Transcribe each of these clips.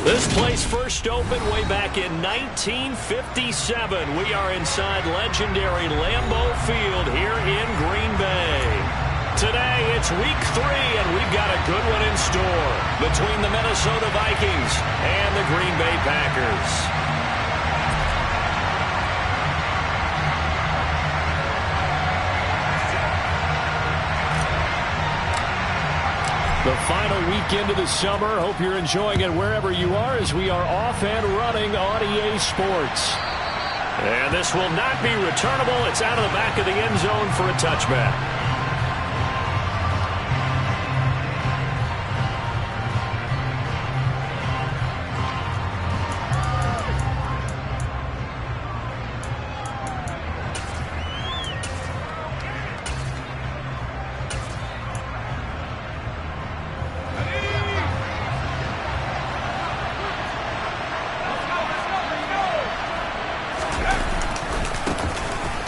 This place first opened way back in 1957. We are inside legendary Lambeau Field here in Green Bay. Today, it's week 3, and we've got a good one in store between the Minnesota Vikings and the Green Bay Packers. The final weekend of the summer. Hope you're enjoying it wherever you are as we are off and running on EA Sports. And this will not be returnable. It's out of the back of the end zone for a touchback.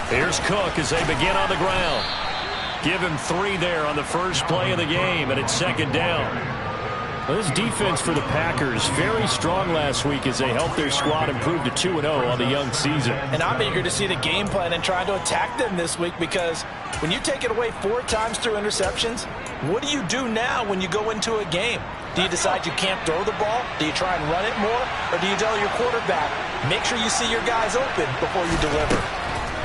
Here's Cook as they begin on the ground. Give him 3 there on the first play of the game, and it's second down. Well, this defense for the Packers, very strong last week as they helped their squad improve to 2-0 on the young season. And I'm eager to see the game plan and try to attack them this week, because when you take it away 4 times through interceptions, what do you do now when you go into a game? Do you decide you can't throw the ball? Do you try and run it more? Or do you tell your quarterback, make sure you see your guys open before you deliver?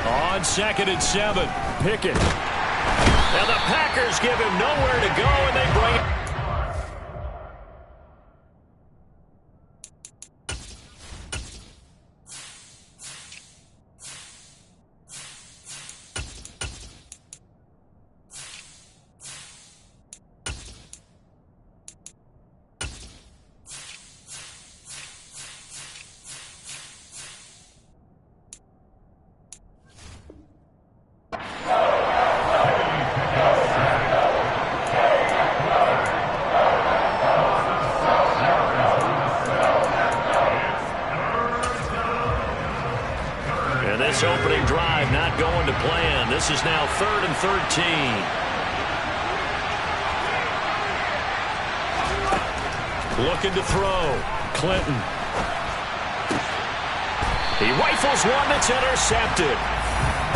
On 2nd and 7, Pickett. And the Packers give him nowhere to go, and they bring it. This opening drive not going to plan. This is now 3rd and 13. Looking to throw. Clinton. He rifles one that's intercepted.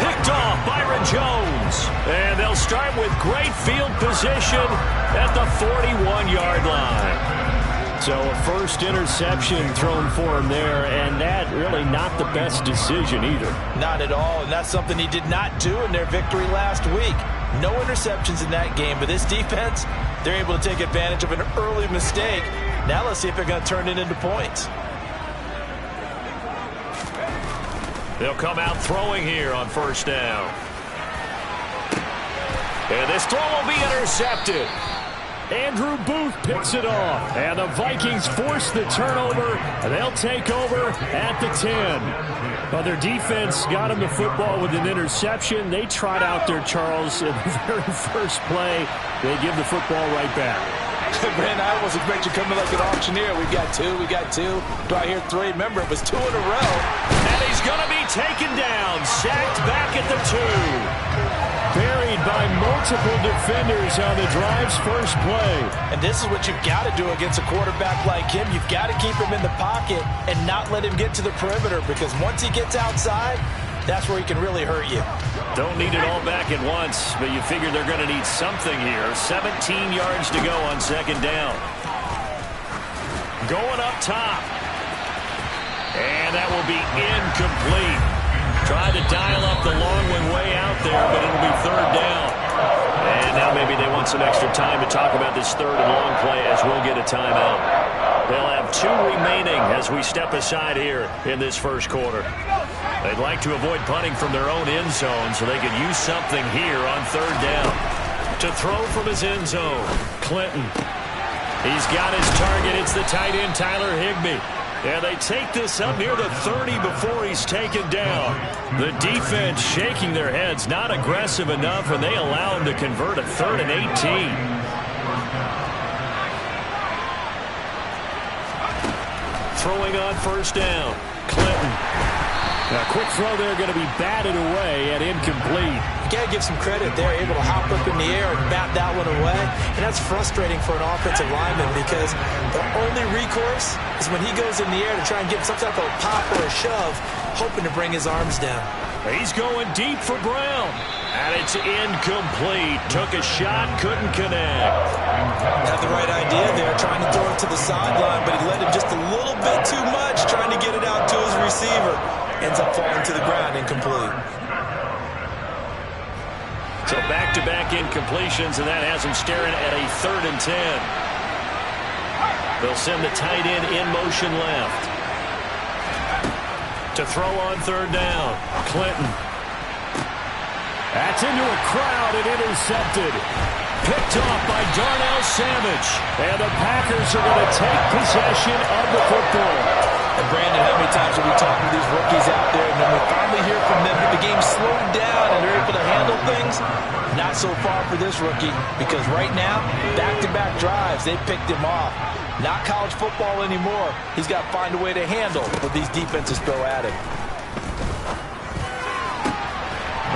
Picked off Byron Jones. And they'll start with great field position at the 41-yard line. So a first interception thrown for him there, and that really not the best decision either. Not at all, and that's something he did not do in their victory last week. No interceptions in that game, but this defense, they're able to take advantage of an early mistake. Now let's see if they're going to turn it into points. They'll come out throwing here on first down. And this throw will be intercepted. Andrew Booth picks it off, and the Vikings force the turnover, and they'll take over at the 10. Well, their defense got him the football with an interception. They trot out there, Charles, in the very first play. They give the football right back. Brandon, I was expecting you coming like an auctioneer. We got 2, we got 2. Do I hear 3? Remember, it was 2 in a row. And he's going to be taken down, sacked back at the 2. Buried by multiple defenders on the drive's first play. And this is what you've got to do against a quarterback like him. You've got to keep him in the pocket and not let him get to the perimeter, because once he gets outside, that's where he can really hurt you. Don't need it all back at once, but you figure they're going to need something here. 17 yards to go on second down. Going up top. And that will be incomplete. Tried to dial up the long one way out there, but it'll be third down. And now maybe they want some extra time to talk about this third and long play, as we'll get a timeout. They'll have 2 remaining as we step aside here in this first quarter. They'd like to avoid punting from their own end zone so they could use something here on third down. To throw from his end zone, Clinton. He's got his target. It's the tight end, Tyler Higbee. And they take this up near the 30 before he's taken down. The defense shaking their heads, not aggressive enough, and they allow him to convert a 3rd and 18. Throwing on first down, Clinton. A quick throw there going to be batted away and incomplete. You got to give some credit. They're able to hop up in the air and bat that one away. And that's frustrating for an offensive lineman because the only recourse is when he goes in the air to try and get some type of pop or a shove, hoping to bring his arms down. He's going deep for Brown. And it's incomplete. Took a shot, couldn't connect. Had the right idea there, trying to throw it to the sideline, but he let him just a little bit too much, trying to get it out to his receiver. Ends up falling to the ground, incomplete. So back-to-back incompletions, and that has him staring at a 3rd and 10. They'll send the tight end in motion left. To throw on 3rd down. Clinton. That's into a crowd and intercepted. Picked off by Darnell Savage. And the Packers are going to take possession of the football. And Brandon, how many times have we talked to these rookies out there, and then we finally hear from them that the game slowed down and they're able to handle things? Not so far for this rookie, because right now, back-to-back drives, they picked him off. Not college football anymore. He's got to find a way to handle what these defenses throw at him.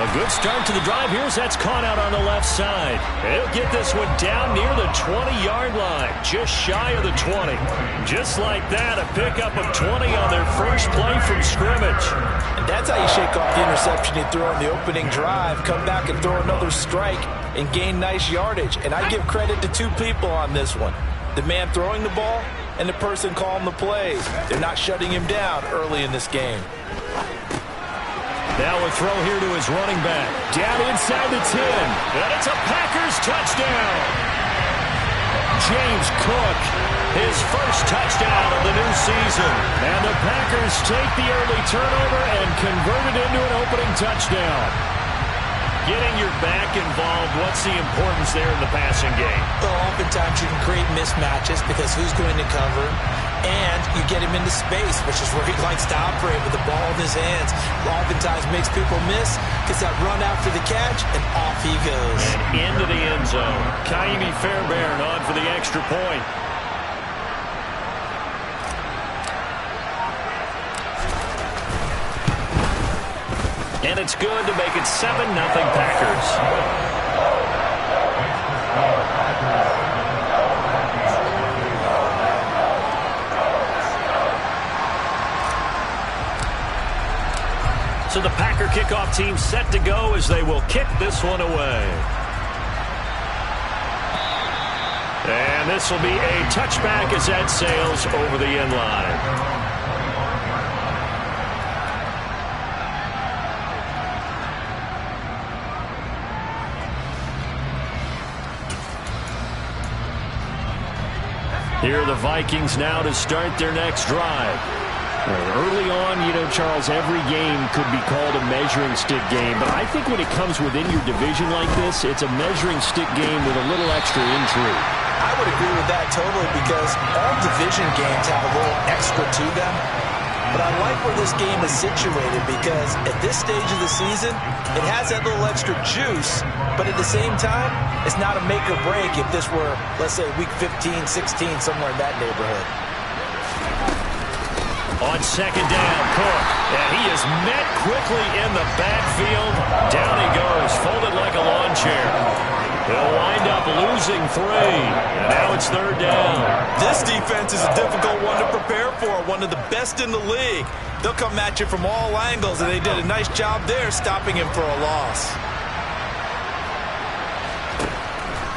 A good start to the drive. Here's that's caught out on the left side. He'll get this one down near the 20-yard line, just shy of the 20. Just like that, a pickup of 20 on their first play from scrimmage. And that's how you shake off the interception you throw on the opening drive, come back and throw another strike and gain nice yardage. And I give credit to 2 people on this one. The man throwing the ball and the person calling the plays. They're not shutting him down early in this game. Now a throw here to his running back. Down inside the 10. And it's a Packers touchdown. James Cook, his first touchdown of the new season. And the Packers take the early turnover and convert it into an opening touchdown. Getting your back involved, what's the importance there in the passing game? Well, oftentimes you can create mismatches because who's going to cover, and you get him into space, which is where he likes to operate with the ball in his hands. Oftentimes makes people miss, gets that run after the catch, and off he goes. And into the end zone. Kaimi Fairbairn on for the extra point. And it's good to make it 7-0 Packers. So the Packer kickoff team set to go as they will kick this one away. And this will be a touchback as that sails over the end line. Here are the Vikings now to start their next drive. Early on, Charles, every game could be called a measuring stick game, but I think when it comes within your division like this, it's a measuring stick game with a little extra intrigue. I would agree with that totally because all division games have a little extra to them. But I like where this game is situated because at this stage of the season, it has that little extra juice, but at the same time, it's not a make or break if this were, let's say, week 15, 16, somewhere in that neighborhood. On second down, Cook. And he is met quickly in the backfield. Down he goes, folded like a lawn chair. They'll wind up losing 3. And now it's third down. This defense is a difficult one to prepare for, one of the best in the league. They'll come at you from all angles, and they did a nice job there stopping him for a loss.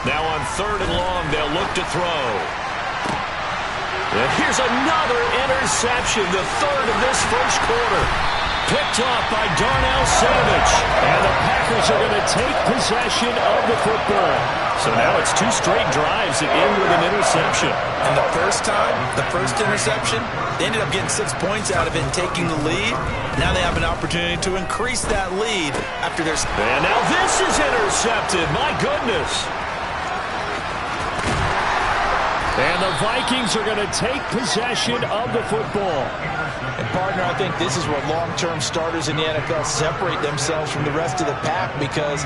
Now on third and long, they'll look to throw. And here's another interception, the third of this first quarter. Picked off by Darnell Savage. And the Packers are going to take possession of the football. So now it's 2 straight drives that end with an interception. And the first time, the first interception, they ended up getting 6 points out of it and taking the lead. Now they have an opportunity to increase that lead after their... And now this is intercepted. My goodness. And the Vikings are going to take possession of the football. And, partner, I think this is where long-term starters in the NFL separate themselves from the rest of the pack because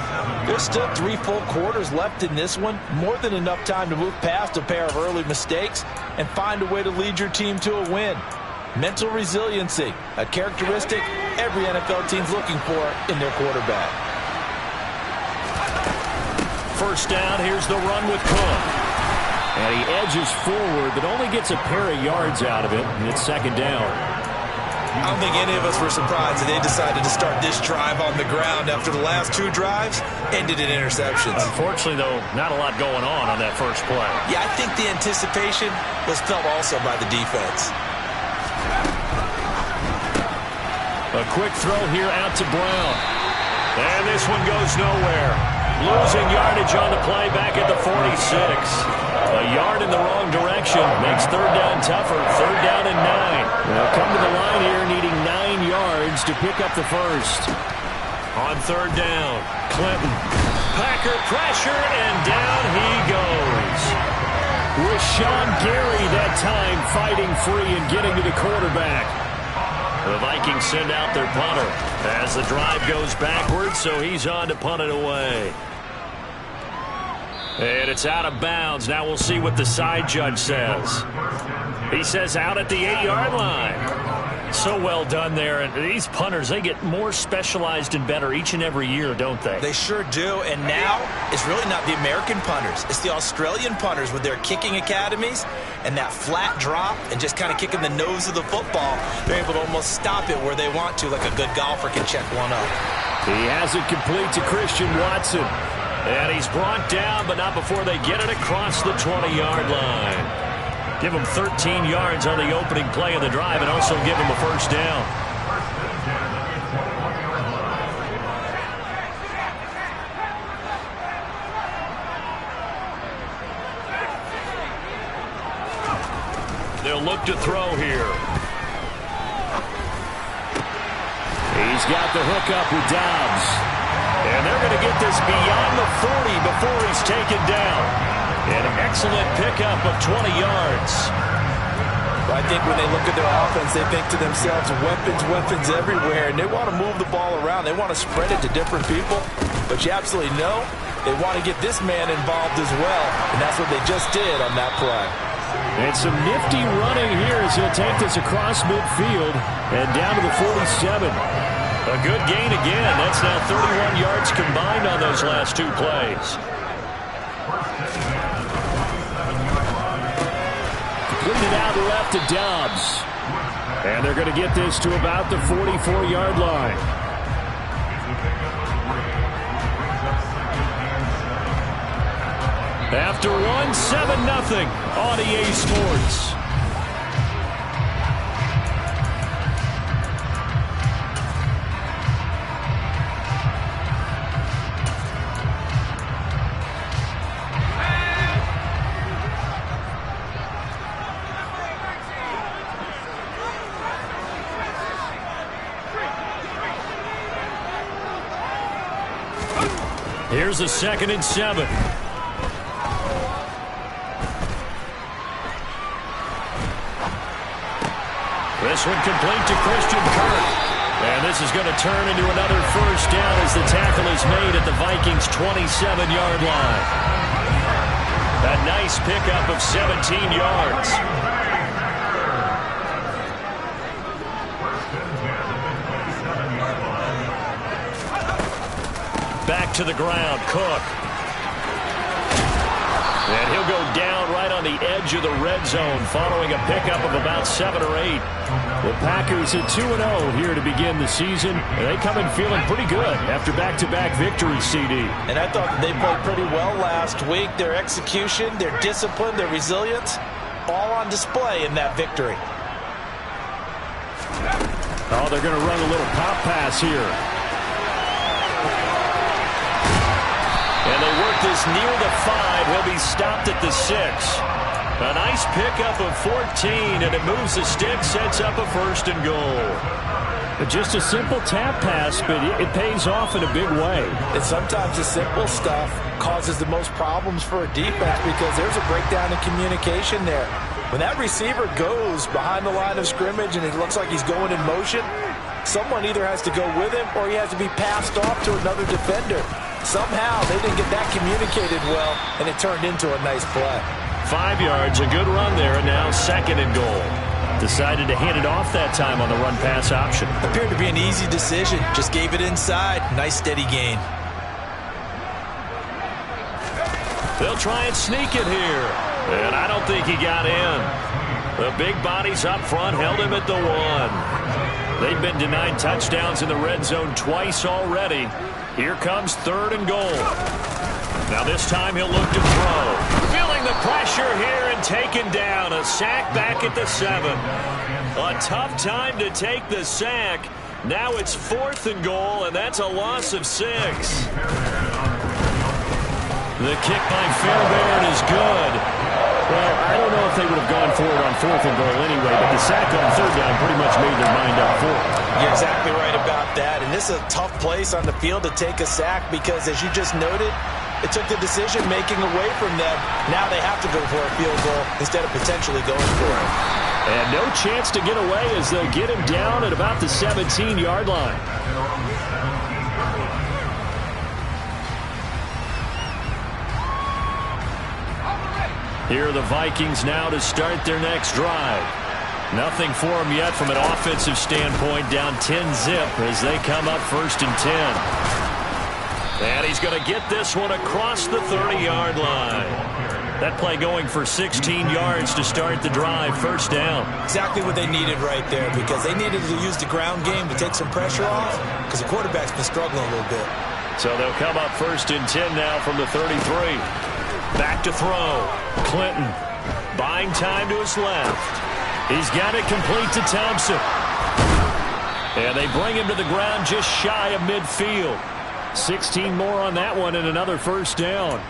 there's still 3 full quarters left in this one. More than enough time to move past a pair of early mistakes and find a way to lead your team to a win. Mental resiliency, a characteristic every NFL team's looking for in their quarterback. First down, here's the run with Cook. And he edges forward, but only gets a pair of yards out of it, and it's second down. I don't think any of us were surprised that they decided to start this drive on the ground after the last two drives ended in interceptions. Unfortunately, though, not a lot going on that first play. Yeah, I think the anticipation was felt also by the defense. A quick throw here out to Brown. And this one goes nowhere. Losing yardage on the play back at the 46. A yard in the wrong direction makes third down tougher. Third down and 9. They'll come to the line here needing 9 yards to pick up the first. On third down, Clinton. Packer pressure, and down he goes. With Sean Gary that time fighting free and getting to the quarterback. The Vikings send out their punter as the drive goes backwards, so he's on to punt it away. And it's out of bounds. Now we'll see what the side judge says. He says out at the 8-yard line. So well done there. And these punters, they get more specialized and better each and every year, don't they? They sure do. And now it's really not the American punters. It's the Australian punters with their kicking academies and that flat drop and just kind of kicking the nose of the football. They're able to almost stop it where they want to, like a good golfer can check one up. He has it complete to Christian Watson. And he's brought down, but not before they get it across the 20-yard line. Give him 13 yards on the opening play of the drive and also give him a first down. They'll look to throw here. He's got the hook up with Dobbs. And they're going to get this beyond the 40 before he's taken down. And an excellent pickup of 20 yards. I think when they look at their offense, they think to themselves, weapons everywhere, and they want to move the ball around. They want to spread it to different people. But you absolutely know they want to get this man involved as well, and that's what they just did on that play. And some nifty running here as he'll take this across midfield and down to the 47. A good gain again. That's now 31 yards combined on those last two plays. Completed out left to Dobbs. And they're going to get this to about the 44-yard line. After one, 7-0 on EA Sports. Here's a 2nd and 7. This one complete to Christian Kirk. And this is going to turn into another first down as the tackle is made at the Vikings' 27-yard line. A nice pickup of 17 yards. Back to the ground, Cook. And he'll go down right on the edge of the red zone following a pickup of about 7 or 8. The Packers at 2-0 here to begin the season. And they come in feeling pretty good after back-to-back victories, CD. And I thought they played pretty well last week. Their execution, their discipline, their resilience, all on display in that victory. Oh, they're going to run a little pop pass here. And they work this near the 5. He'll be stopped at the 6. A nice pickup of 14, and it moves the stick, sets up a 1st and goal. Just a simple tap pass, but it pays off in a big way. And sometimes the simple stuff causes the most problems for a defense because there's a breakdown in communication there. When that receiver goes behind the line of scrimmage and it looks like he's going in motion, someone either has to go with him or he has to be passed off to another defender. Somehow they didn't get that communicated well, and it turned into a nice play. 5 yards, a good run there, and now 2nd and goal. Decided to hand it off that time on the run-pass option. Appeared to be an easy decision. Just gave it inside. Nice steady gain. They'll try and sneak it here. And I don't think he got in. The big bodies up front held him at the 1. They've been denied touchdowns in the red zone twice already. Here comes 3rd and goal. Now this time he'll look to throw. Feeling the pressure here and taken down. A sack back at the 7. A tough time to take the sack. Now it's 4th and goal, and that's a loss of 6. The kick by Fairbairn is good. Well, I don't know if they would have gone for it on 4th and goal anyway, but the sack on 3rd down pretty much made their mind up for it. You're exactly right about that, and this is a tough place on the field to take a sack because, as you just noted, it took the decision-making away from them. Now they have to go for a field goal instead of potentially going for it. And no chance to get away as they'll get him down at about the 17-yard line. Here are the Vikings now to start their next drive. Nothing for them yet from an offensive standpoint, down 10-zip as they come up 1st and 10. And he's going to get this one across the 30-yard line. That play going for 16 yards to start the drive, 1st down. Exactly what they needed right there because they needed to use the ground game to take some pressure off because the quarterback's been struggling a little bit. So they'll come up 1st and 10 now from the 33. Back to throw. Clinton buying time to his left. He's got it complete to Thompson. And they bring him to the ground just shy of midfield. 16 more on that one and another 1st down.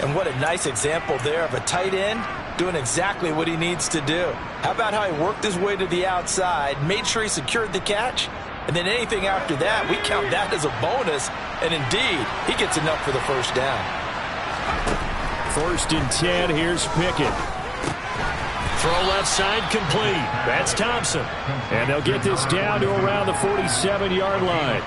And what a nice example there of a tight end doing exactly what he needs to do. How about how he worked his way to the outside, made sure he secured the catch, and then anything after that, we count that as a bonus. And indeed, he gets enough for the 1st down. 1st and 10, here's Pickett. Throw left side complete. That's Thompson. And they'll get this down to around the 47-yard line.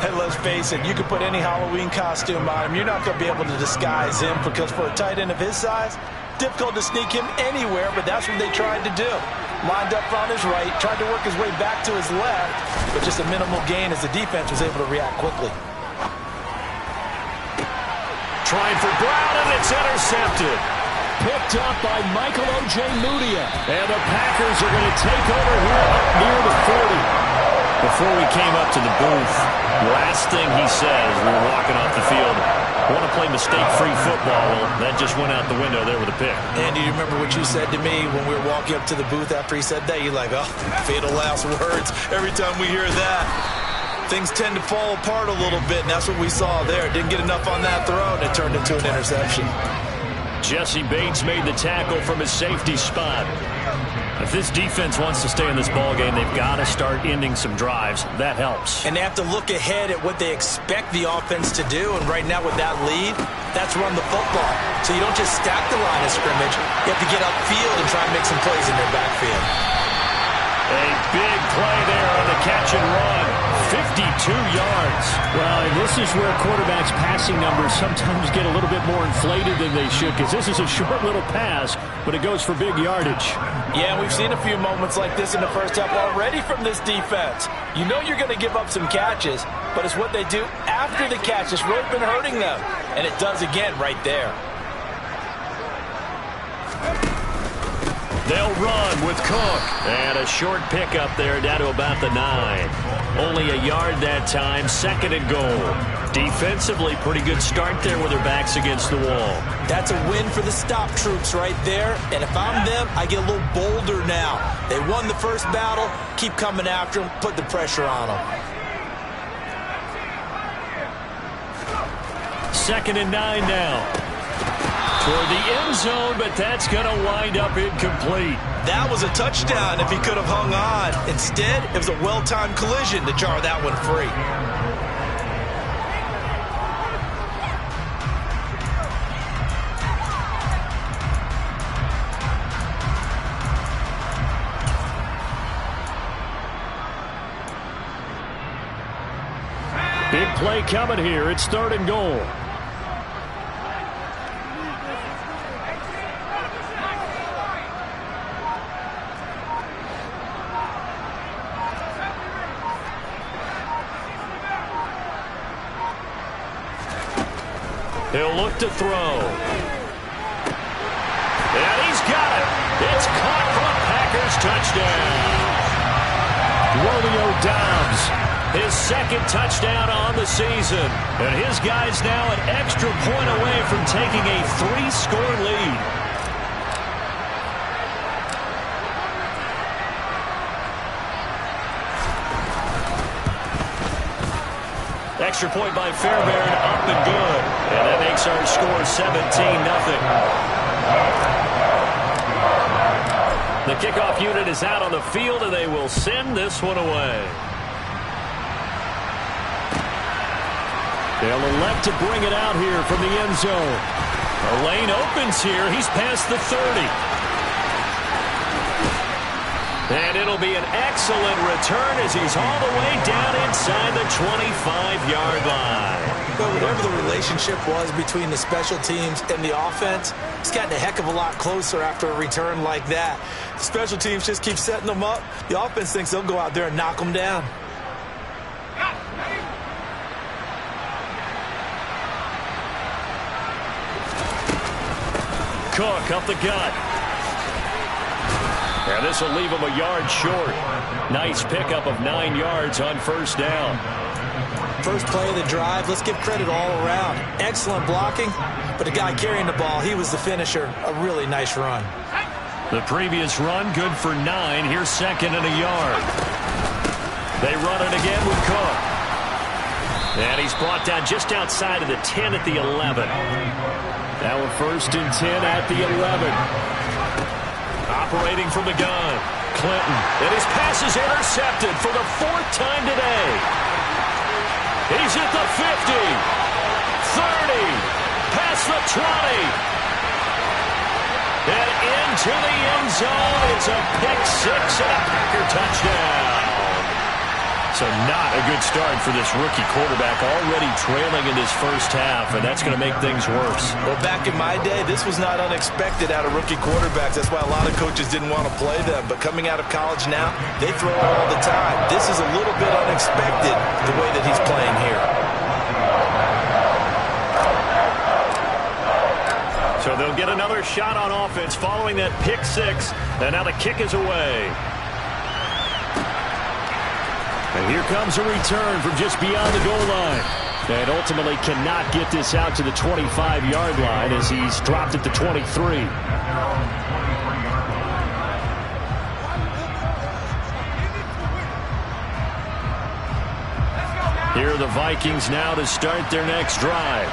And let's face it, you could put any Halloween costume on him. You're not going to be able to disguise him because for a tight end of his size, difficult to sneak him anywhere, but that's what they tried to do. Lined up on his right, tried to work his way back to his left, but just a minimal gain as the defense was able to react quickly. Trying for Brown, and it's intercepted. Picked up by Michael O.J. Mudia. And the Packers are going to take over here up near the 40. Before we came up to the booth, last thing he says, we were walking off the field, want to play mistake-free football. Well, that just went out the window there with a pick. Andy, you remember what you said to me when we were walking up to the booth after he said that? You're like, oh, fatal last words. Every time we hear that, things tend to fall apart a little bit, and that's what we saw there. Didn't get enough on that throw, and it turned into an interception. Jesse Bates made the tackle from his safety spot. If this defense wants to stay in this ballgame, they've got to start ending some drives. That helps. And they have to look ahead at what they expect the offense to do. And right now with that lead, that's run the football. So you don't just stack the line of scrimmage. You have to get upfield and try and make some plays in their backfield. A big play there on the catch and run. 52 yards. Well, and this is where quarterbacks' passing numbers sometimes get a little bit more inflated than they should, because this is a short little pass, but it goes for big yardage. Yeah, we've seen a few moments like this in the first half already from this defense. You know you're going to give up some catches, but it's what they do after the catch that's really been hurting them. And it does again right there. They'll run with Cook. And a short pickup there down to about the 9. Only a yard that time, 2nd and goal. Defensively, pretty good start there with their backs against the wall. That's a win for the stop troops right there. And if I'm them, I get a little bolder now. They won the first battle. Keep coming after them. Put the pressure on them. 2nd and 9 now. Toward the end zone, but that's going to wind up incomplete. That was a touchdown if he could have hung on. Instead, it was a well-timed collision to jar that one free. Big play coming here. It's 3rd and goal. He'll look to throw. And he's got it. It's caught for a Packers touchdown. Romeo Doubs, his second touchdown on the season. And his guy's now an extra point away from taking a 3-score lead. Extra point by Fairbairn, up and good. And that makes our score 17-0. The kickoff unit is out on the field, and they will send this one away. They'll elect to bring it out here from the end zone. The lane opens here. He's past the 30. And it'll be an excellent return as he's all the way down inside the 25-yard line. But whatever the relationship was between the special teams and the offense, it's gotten a heck of a lot closer after a return like that. The special teams just keep setting them up. The offense thinks they'll go out there and knock them down. Cook up the gut. And this will leave him a yard short. Nice pickup of 9 yards on first down. First play of the drive, let's give credit all around. Excellent blocking, but the guy carrying the ball, he was the finisher. A really nice run. The previous run, good for 9. Here's second and a yard. They run it again with Cook. And he's brought down just outside of the 10 at the 11. Now a 1st and 10 at the 11. Operating from the gun, Clinton. And his pass is intercepted for the 4th time today. He's at the 50, 30, past the 20. And into the end zone. It's a pick 6 and a Packer touchdown. So not a good start for this rookie quarterback, already trailing in this first half, and that's going to make things worse. Well, back in my day, this was not unexpected out of rookie quarterbacks. That's why a lot of coaches didn't want to play them. But coming out of college now, they throw it all the time. This is a little bit unexpected, the way that he's playing here. So they'll get another shot on offense following that pick 6, and now the kick is away. And here comes a return from just beyond the goal line. And ultimately cannot get this out to the 25-yard line as he's dropped at the 23. Here are the Vikings now to start their next drive.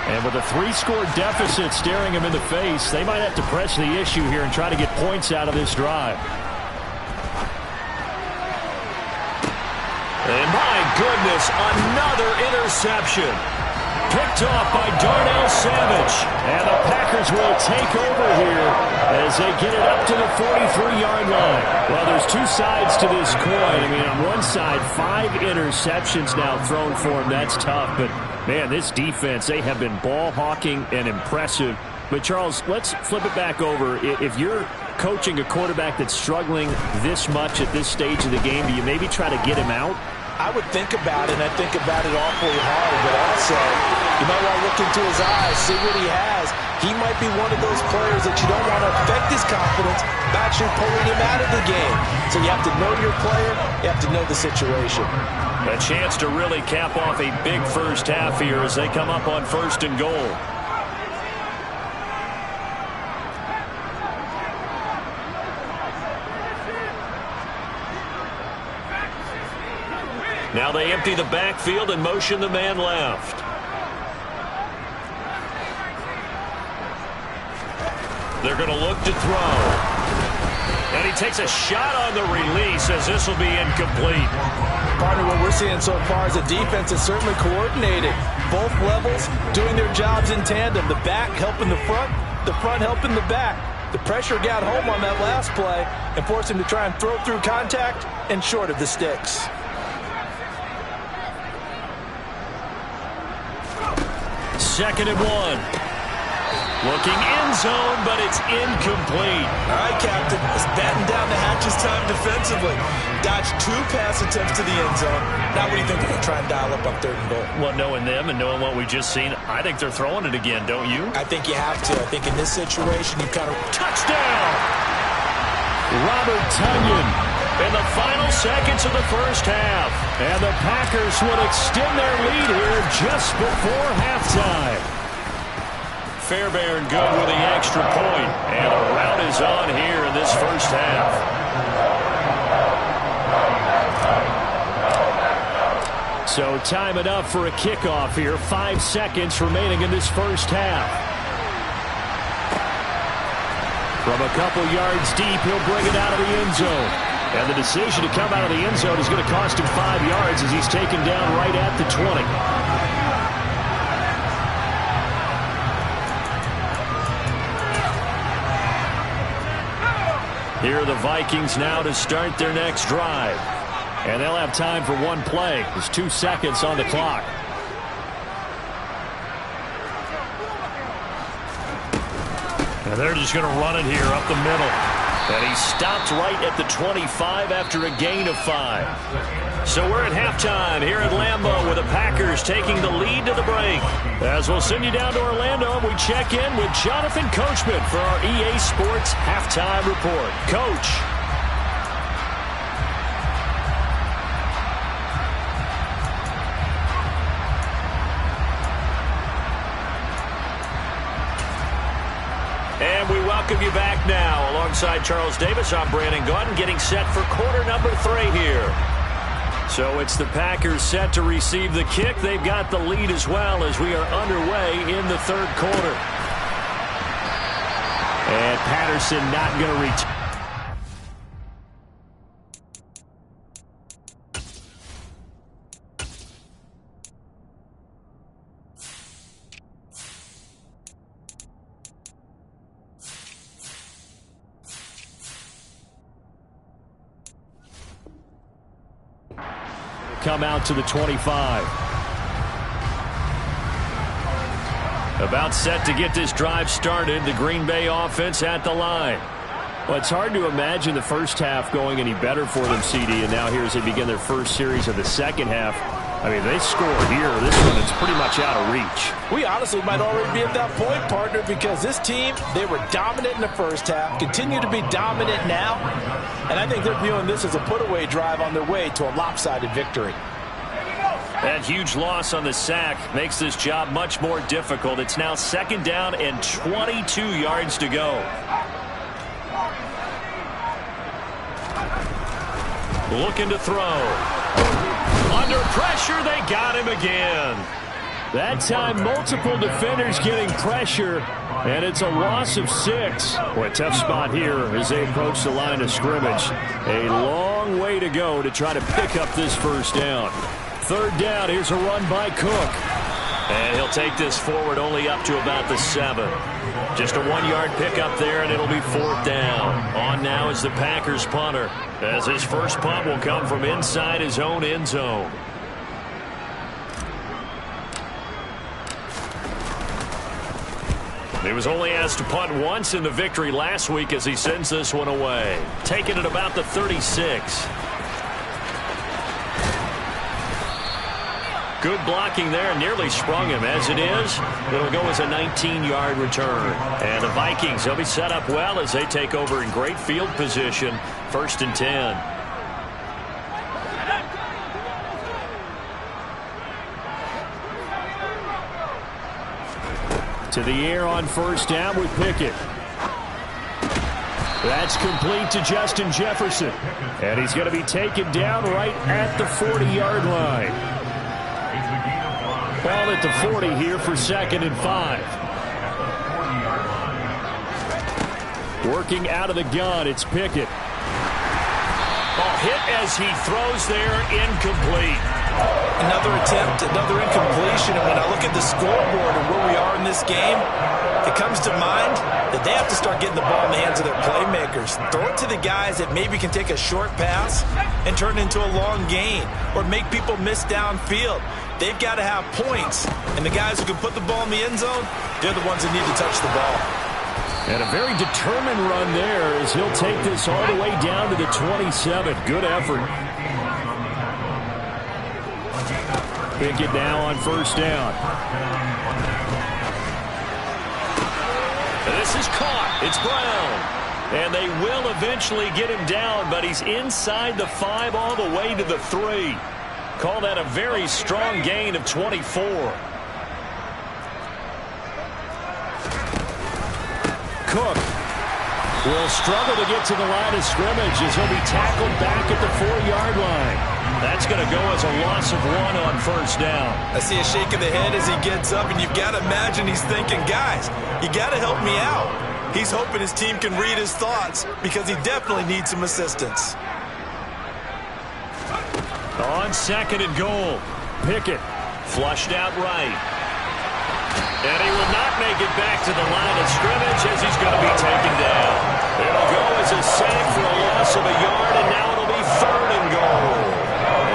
And with a 3-score deficit staring him in the face, they might have to press the issue here and try to get points out of this drive. And my goodness, another interception. Picked off by Darnell Savage. And the Packers will take over here as they get it up to the 43-yard line. Well, there's 2 sides to this coin. I mean, on one side, 5 interceptions now thrown for him. That's tough. But, man, this defense, they have been ball hawking and impressive. But, Charles, let's flip it back over. If you're coaching a quarterback that's struggling this much at this stage of the game, do you maybe try to get him out? I would think about it, and I think about it awfully hard, but also, you might want to look into his eyes, see what he has. He might be one of those players that you don't want to affect his confidence by actually pulling him out of the game. So you have to know your player, you have to know the situation. A chance to really cap off a big first half here as they come up on 1st and goal. Now they empty the backfield and motion the man left. They're going to look to throw. And he takes a shot on the release as this will be incomplete. Partner, what we're seeing so far is the defense is certainly coordinated. Both levels doing their jobs in tandem. The back helping the front helping the back. The pressure got home on that last play and forced him to try and throw through contact and short of the sticks. Second and 1. Looking end zone, but it's incomplete. All right, Captain. Let's batten down the hatches time defensively. Dodged 2 pass attempts to the end zone. Now what do you think they're going to try and dial up on 3rd and goal? Well, knowing them and knowing what we just seen, I think they're throwing it again, don't you? I think you have to. I think in this situation, you kind of... Touchdown! Robert Tonyan in the final seconds of the first half. And the Packers would extend their lead here just before halftime. Fairbairn good with the extra point. And the rout is on here in this first half. So time enough for a kickoff here. 5 seconds remaining in this first half. From a couple yards deep, he'll bring it out of the end zone. And the decision to come out of the end zone is going to cost him 5 yards as he's taken down right at the 20. Here are the Vikings now to start their next drive. And they'll have time for one play. There's 2 seconds on the clock. And they're just going to run it here up the middle. And he stopped right at the 25 after a gain of 5. So we're at halftime here at Lambeau with the Packers taking the lead to the break. As we'll send you down to Orlando, we check in with Jonathan Coachman for our EA Sports Halftime Report. Coach. And we welcome you back now. Alongside Charles Davis, I'm Brandon Gaudin, getting set for quarter number 3 here. So it's the Packers set to receive the kick. They've got the lead as well as we are underway in the 3rd quarter. And Patterson not going to reach. Come out to the 25. About set to get this drive started. The Green Bay offense at the line. Well, it's hard to imagine the first half going any better for them, CD. And now here as they begin their first series of the second half. I mean, they score here. This one, it's pretty much out of reach. We honestly might already be at that point, partner, because this team, they were dominant in the first half, continue to be dominant now, and I think they're viewing this as a put-away drive on their way to a lopsided victory. That huge loss on the sack makes this job much more difficult. It's now 2nd down and 22 yards to go. Looking to throw. Under pressure, they got him again. That time, multiple defenders getting pressure, and it's a loss of 6. Boy, a tough spot here as they approach the line of scrimmage. A long way to go to try to pick up this first down. 3rd down, here's a run by Cook. And he'll take this forward only up to about the 7. Just a 1-yard pickup there, and it'll be 4th down. On now is the Packers punter, as his first punt will come from inside his own end zone. He was only asked to punt once in the victory last week as he sends this one away. Taking it about the 36. Good blocking there, nearly sprung him. As it is, it'll go as a 19-yard return. And the Vikings, they'll be set up well as they take over in great field position. 1st and 10. To the air on 1st down with Pickett. That's complete to Justin Jefferson. And he's going to be taken down right at the 40-yard line. Ball at the 40 here for 2nd and 5. Working out of the gun, it's Pickett. Ball hit as he throws there, incomplete. Another attempt, another incompletion, and when I look at the scoreboard and where we are in this game, it comes to mind that they have to start getting the ball in the hands of their playmakers. Throw it to the guys that maybe can take a short pass and turn it into a long gain or make people miss downfield. they've got to have points. And the guys who can put the ball in the end zone, they're the ones that need to touch the ball. And a very determined run there as he'll take this all the way down to the 27. Good effort. Pickett now on first down. This is caught. It's Brown. And they will eventually get him down, but he's inside the 5 all the way to the 3. Call that a very strong gain of 24. Cook will struggle to get to the line of scrimmage as he'll be tackled back at the 4-yard line. That's going to go as a loss of 1 on first down. I see a shake of the head as he gets up, and you've got to imagine he's thinking, guys, you got to help me out. He's hoping his team can read his thoughts because he definitely needs some assistance. On second and goal, Pickett flushed out right. And he will not make it back to the line of scrimmage as he's going to be taken down. It'll go as a sack for a loss of a yard, and now it'll be 3rd and goal.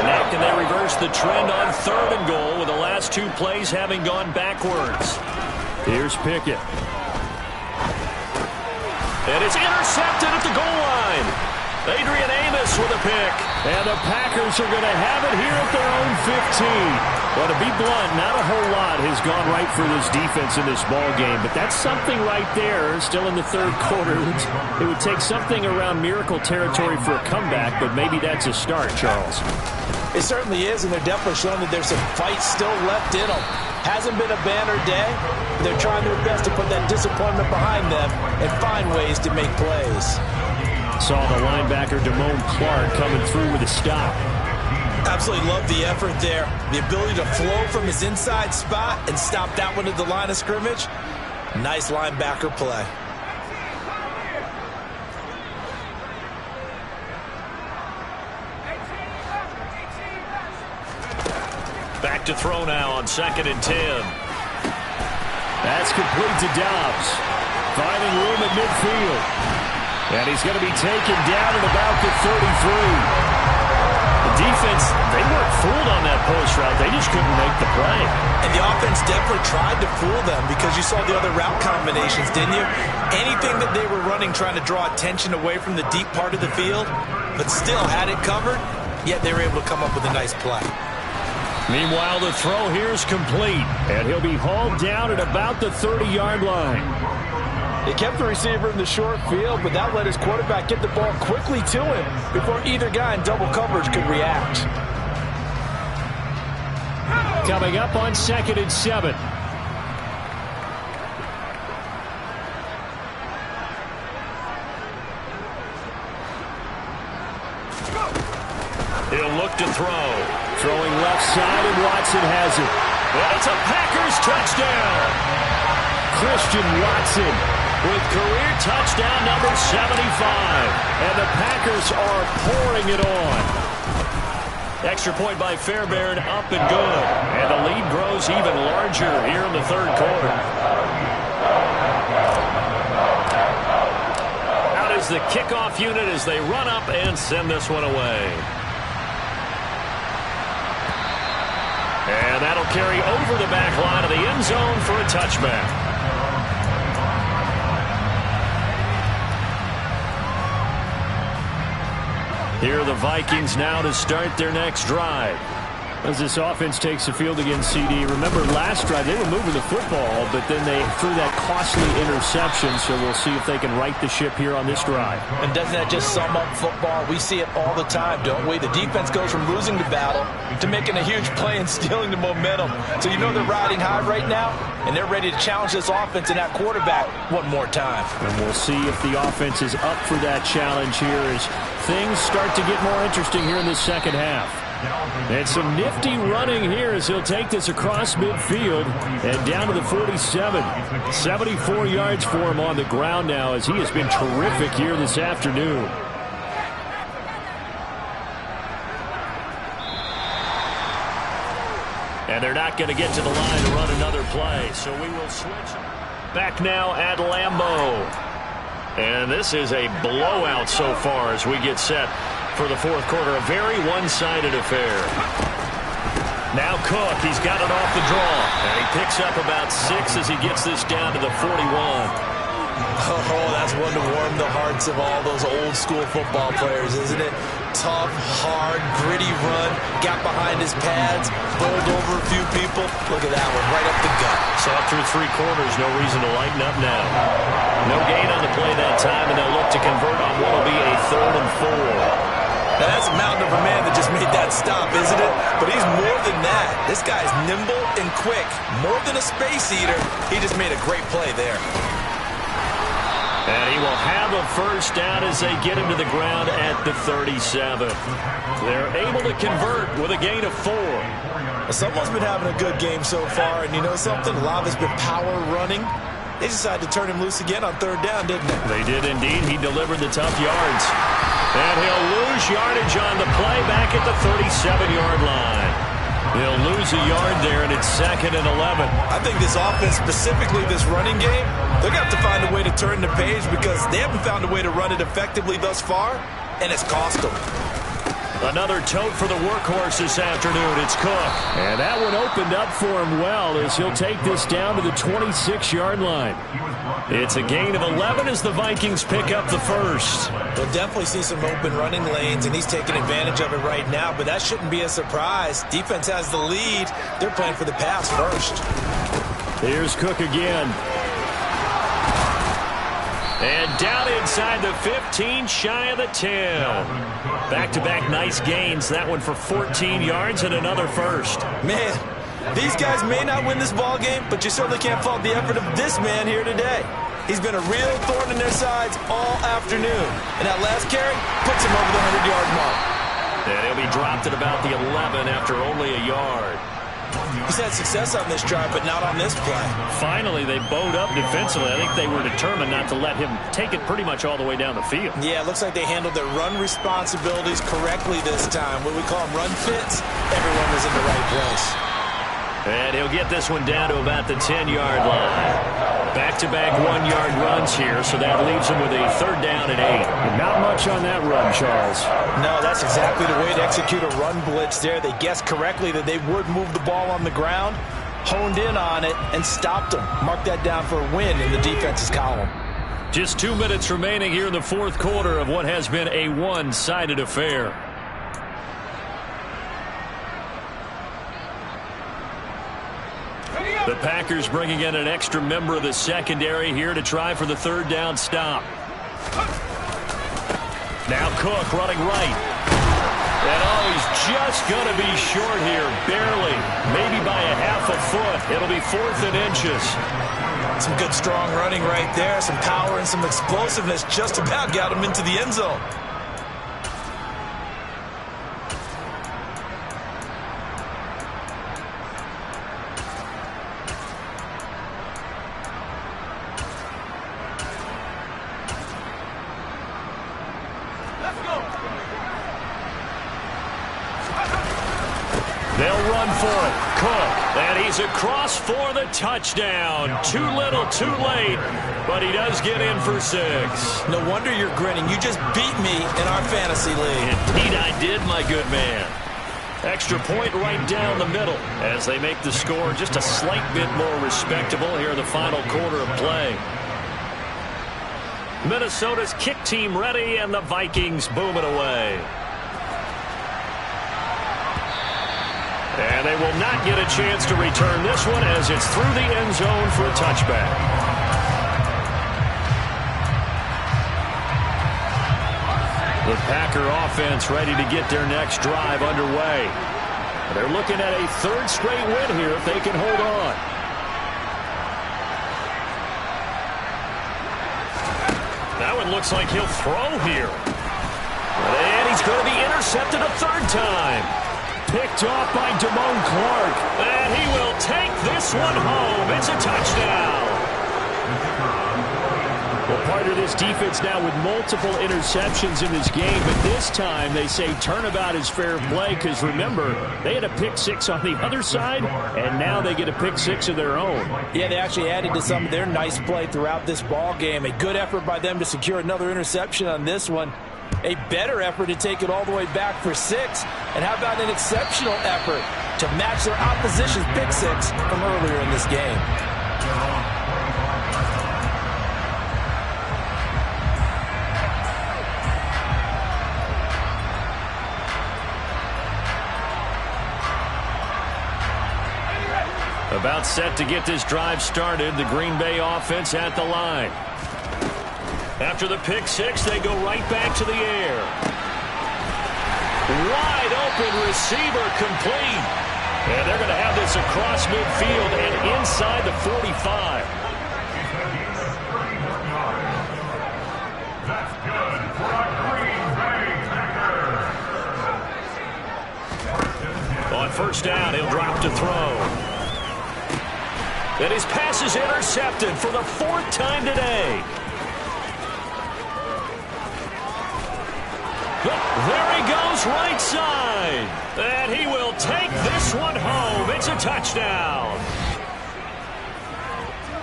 And now can they reverse the trend on 3rd and goal with the last 2 plays having gone backwards? Here's Pickett. And it's intercepted at the goal line. Adrian Amos with a pick. And the Packers are going to have it here at their own 15. Well, to be blunt, not a whole lot has gone right for this defense in this ball game, but that's something right there. Still in the 3rd quarter. It would take something around miracle territory for a comeback, but maybe that's a start, Charles. It certainly is, and they're definitely showing that there's some fight still left in them. Hasn't been a banner day. They're trying their best to put that disappointment behind them and find ways to make plays. Saw the linebacker Damone Clark coming through with a stop. Absolutely love the effort there. The ability to flow from his inside spot and stop that one at the line of scrimmage. Nice linebacker play. Back to throw now on 2nd and 10. That's complete to Dobbs. Finding room at midfield. And he's going to be taken down at about the 33. The defense, they weren't fooled on that post route. They just couldn't make the play. And the offense definitely tried to fool them because you saw the other route combinations, didn't you? Anything that they were running trying to draw attention away from the deep part of the field, but still had it covered, yet they were able to come up with a nice play. Meanwhile, the throw here is complete, and he'll be hauled down at about the 30-yard line. They kept the receiver in the short field, but that let his quarterback get the ball quickly to him before either guy in double coverage could react. Coming up on 2nd and 7. He'll look to throw. Throwing left side, and Watson has it. And it's a Packers touchdown. Christian Watson with career touchdown number 75. And the Packers are pouring it on. Extra point by Fairbairn, up and good. And the lead grows even larger here in the 3rd quarter. Out is the kickoff unit as they run up and send this one away. And that'll carry over the back line of the end zone for a touchback. Here are the Vikings now to start their next drive. As this offense takes the field against CD. Remember last drive they were moving the football, but then they threw that costly interception, so we'll see if they can right the ship here on this drive. And doesn't that just sum up football? We see it all the time, don't we? The defense goes from losing the battle to making a huge play and stealing the momentum. So you know they're riding high right now, and they're ready to challenge this offense and that quarterback one more time. And we'll see if the offense is up for that challenge here as things start to get more interesting here in the second half. And some nifty running here as he'll take this across midfield and down to the 47. 74 yards for him on the ground now as he has been terrific here this afternoon. And they're not going to get to the line to run another play, so we will switch. Back now at Lambeau. And this is a blowout so far as we get set for the 4th quarter. A very one-sided affair. Now Cook, he's got it off the draw. And he picks up about 6 as he gets this down to the 41. Oh, that's one to warm the hearts of all those old school football players, isn't it? Tough, hard, gritty run, got behind his pads, bowled over a few people. Look at that one, right up the gut. Saw through 3 quarters, no reason to lighten up now. No gain on the play that time, and they'll look to convert on what will be a 3rd and 4. Now, that's a mountain of a man that just made that stop, isn't it? But he's more than that. This guy's nimble and quick. More than a space eater. He just made a great play there. And he will have a first down as they get him to the ground at the 37. They're able to convert with a gain of 4. Someone's been having a good game so far, and you know something? A lot of it's been power running. They decided to turn him loose again on 3rd down, didn't they? They did indeed. He delivered the tough yards. And he'll lose yardage on the play back at the 37-yard line. He'll lose a yard there, and it's 2nd and 11. I think this offense, specifically this running game, they're going to have to find a way to turn the page because they haven't found a way to run it effectively thus far, and it's cost them. Another tote for the workhorse this afternoon. It's Cook. And that one opened up for him well as he'll take this down to the 26-yard line. It's a gain of 11 as the Vikings pick up the first. We'll definitely see some open running lanes, and he's taking advantage of it right now, but that shouldn't be a surprise. Defense has the lead. They're playing for the pass first. Here's Cook again. And down inside the 15, shy of the 10. Back-to-back nice gains. That one for 14 yards and another first. Man, these guys may not win this ball game, but you certainly can't fault the effort of this man here today. He's been a real thorn in their sides all afternoon. And that last carry puts him over the 100-yard mark. And he'll be dropped at about the 11 after only a yard. He's had success on this drive, but not on this play. Finally, they bowed up defensively. I think they were determined not to let him take it pretty much all the way down the field. Yeah, it looks like they handled their run responsibilities correctly this time. What we call them run fits, everyone was in the right place. And he'll get this one down to about the 10-yard line. Back-to-back 1-yard runs here, so that leaves him with a 3rd down and 8. Not much on that run, Charles. No, that's exactly the way to execute a run blitz there. They guessed correctly that they would move the ball on the ground, honed in on it, and stopped them. Mark that down for a win in the defense's column. Just 2 minutes remaining here in the 4th quarter of what has been a one-sided affair. The Packers bringing in an extra member of the secondary here to try for the 3rd down stop. Now Cook running right. And he's just going to be short here, barely, maybe by a half a foot. It'll be 4th and inches. Some good strong running right there, some power and some explosiveness just about got him into the end zone. They'll run for it. Cook, and he's across for the touchdown. Too little, too late, but he does get in for 6. No wonder you're grinning. You just beat me in our fantasy league. Indeed I did, my good man. Extra point right down the middle as they make the score just a slight bit more respectable here in the final quarter of play. Minnesota's kick team ready, and the Vikings booming away. And they will not get a chance to return this one as it's through the end zone for a touchback. The Packer offense ready to get their next drive underway. They're looking at a 3rd straight win here if they can hold on. That one looks like he'll throw here. And he's going to be intercepted a 3rd time. Picked off by Damone Clark. And he will take this one home. It's a touchdown. Well, part of this defense now with multiple interceptions in this game, but this time they say turnabout is fair play because, remember, they had a pick 6 on the other side, and now they get a pick 6 of their own. Yeah, they actually added to some of their nice play throughout this ball game. A good effort by them to secure another interception on this one. A better effort to take it all the way back for 6. And how about an exceptional effort to match their opposition's pick six from earlier in this game. About set to get this drive started, the Green Bay offense at the line. After the pick six, they go right back to the air. Wide open receiver complete. And they're going to have this across midfield and inside the 45. That's good for a Green Bay Packers. On first down, he'll drop to throw. And his pass is intercepted for the fourth time today. There he goes, right side. And he will take this one home. It's a touchdown.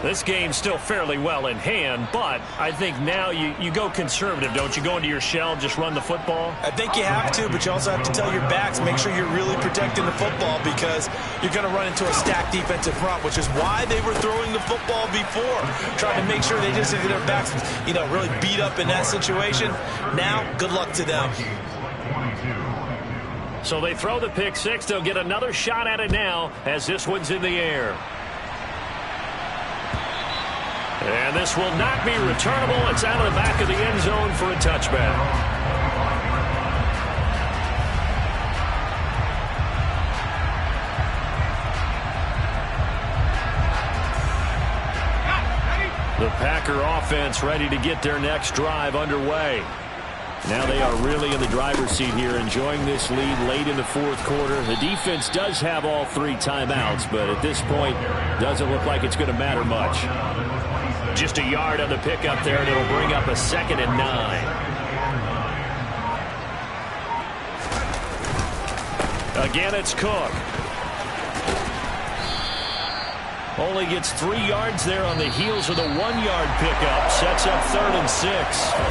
This game's still fairly well in hand, but I think now you go conservative, don't you? Go into your shell and just run the football? I think you have to, but you also have to tell your backs, make sure you're really protecting the football because you're going to run into a stacked defensive front, which is why they were throwing the football before, trying to make sure they just get their backs, really beat up in that situation. Now, good luck to them. So they throw the pick six. They'll get another shot at it now as this one's in the air. And this will not be returnable. It's out of the back of the end zone for a touchback. The Packer offense ready to get their next drive underway. Now they are really in the driver's seat here, enjoying this lead late in the fourth quarter. The defense does have all three timeouts, but at this point, doesn't look like it's going to matter much. Just a yard on the pickup there, and it'll bring up a 2nd and 9. Again, it's Cook. Only gets 3 yards there on the heels of the 1-yard pickup. Sets up 3rd and 6.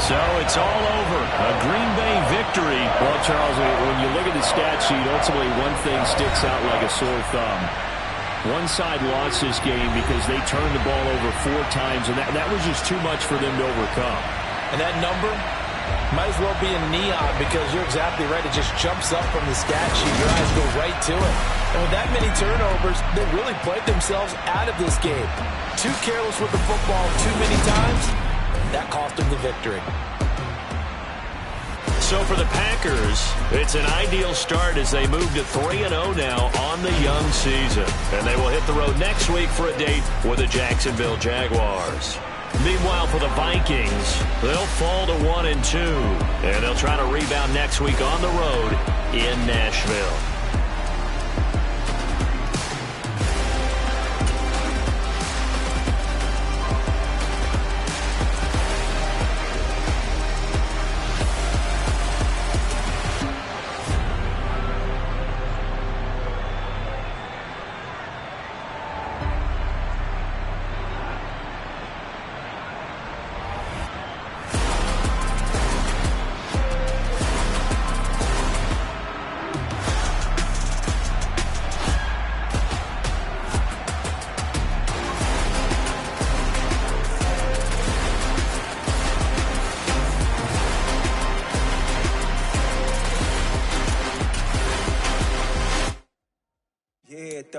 So it's all over. A Green Bay victory. Well, Charles, when you look at the stat sheet, ultimately one thing sticks out like a sore thumb. One side lost this game because they turned the ball over 4 times, and that was just too much for them to overcome. And that number might as well be in neon because you're exactly right. It just jumps up from the stat sheet. Your eyes go right to it. And with that many turnovers, they really played themselves out of this game. Too careless with the football too many times. That cost them the victory. So for the Packers, it's an ideal start as they move to 3-0 now on the young season. And they will hit the road next week for a date with the Jacksonville Jaguars. Meanwhile, for the Vikings, they'll fall to 1-2. And they'll try to rebound next week on the road in Nashville.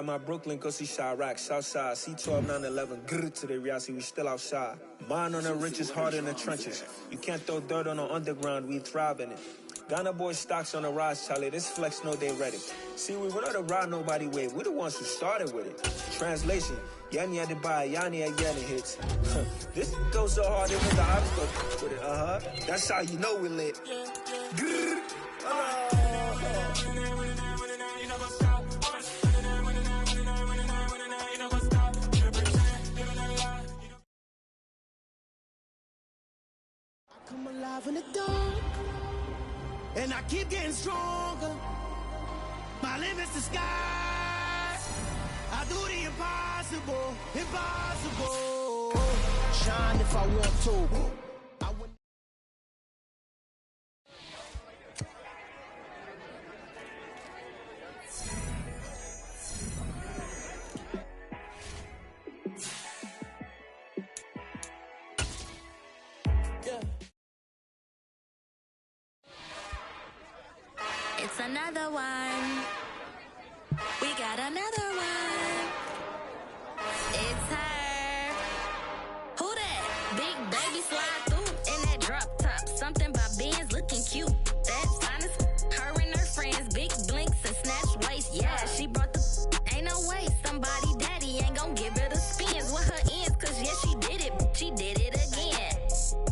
My Brooklyn, go see Chirac, Southside, C12, 911, grrr to the reality, we still outside. Mine on the riches, hard in the trenches. You can't throw dirt on the underground, we thrive in it. Ghana boys stocks on the rise, Charlie, this flex know they ready. See, we not to ride nobody way, we the ones who started with it. Translation, Yanni had to buy, Yanni had Yanni hits. This goes so hard, even the ops go with it, That's how you know we lit. Grrr, I'm alive in the dark, and I keep getting stronger. My limit's the sky. I do the impossible, impossible. Shine if I want to. another one. We got another one. It's her. Who that? Big baby slide through in that drop top. Something by Benz looking cute. That's honest. Her and her friends, big blinks and snatch waist. Yeah, she brought the. Ain't no way somebody daddy ain't gon' give her the spins with her ends. Cause yeah, she did it. She did it again.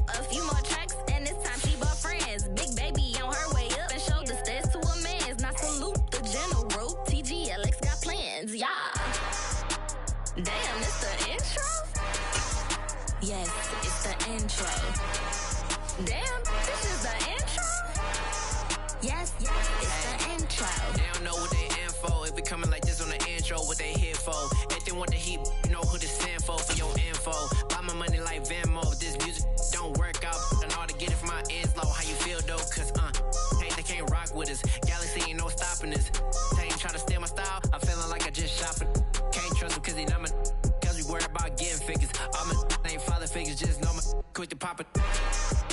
A few more tracks and this time she bought friends. Big baby on her way up and showed the stairs to a man's. Now salute the general. TGLX got plans, yeah. Damn, it's the intro? Yes, it's the intro. Damn, this is the intro? Yes, it's the intro. They don't know what they in for. If we coming like this on the intro, what they here for? If they want the heat, you know who to send for your info. Buy my money like Venmo. If this music don't work out, I know how to get it from my ends low. How you feel though? Cause hey, they can't rock with us. Galaxy ain't no stopping this. They ain't trying to steal my style. I'm feeling like I just shopping. Can't trust them cause they not my. Cause we worried about getting figures. All my ain't father figures, just know my quick to pop it.